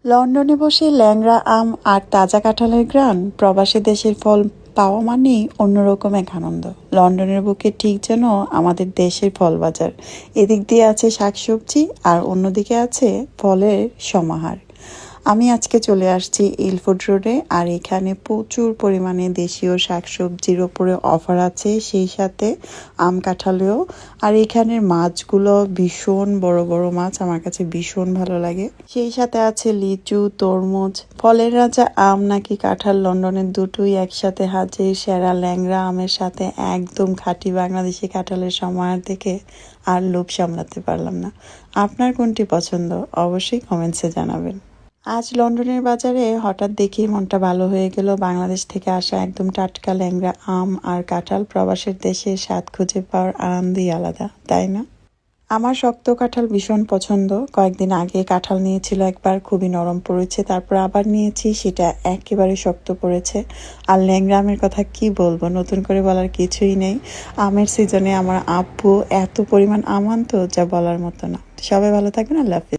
লন্ডনে বসে ল্যাংড়া আম আর তাজা কাঁঠালের ঘ্রাণ, প্রবাসী দেশের ফল পাওয়া মানেই অন্যরকম এক আনন্দ। লন্ডনের বুকে ঠিক যেন আমাদের দেশের ফল বাজার। এদিক দিয়ে আছে শাকসবজি আর অন্যদিকে আছে ফলের সমাহার। আমি আজকে চলে আসছি ইলফুড রোডে, আর এখানে প্রচুর পরিমাণে দেশীয় শাকসবজির ওপরে অফার আছে, সেই সাথে আম কাঁঠালেও। আর এখানের মাছগুলো ভীষণ বড় বড় মাছ, আমার কাছে ভীষণ ভালো লাগে। সেই সাথে আছে লিচু, তরমুজ। ফলের রাজা আম নাকি কাঁঠাল, লন্ডনের দুটোই একসাথে হাজির। সেরা ল্যাংড়া আমের সাথে একদম খাঁটি বাংলাদেশি কাঁঠালের সমাহার দেখে আর লোভ সামলাতে পারলাম না। আপনার কোনটি পছন্দ অবশ্যই কমেন্টসে জানাবেন। আজ লন্ডনের বাজারে হঠাৎ দেখি মনটা ভালো হয়ে গেল। বাংলাদেশ থেকে আসা একদম টাটকা ল্যাংড়া আম আর কাঁঠাল, প্রবাসের দেশে স্বাদ খুঁজে পাওয়ার আনন্দই আলাদা, তাই না? আমার শক্ত কাঁঠাল ভীষণ পছন্দ। কয়েকদিন আগে কাঁঠাল নিয়েছিল একবার, খুবই নরম পড়েছে, তারপর আবার নিয়েছি, সেটা একেবারে শক্ত পড়েছে। আর ল্যাংড়া আমের কথা কি বলবো, নতুন করে বলার কিছুই নেই। আমের সিজনে আমার আব্বু এত পরিমাণ আম আনতো যা বলার মতো না। সবাই ভালো থাকবেন, আল্লাহ হাফিজ।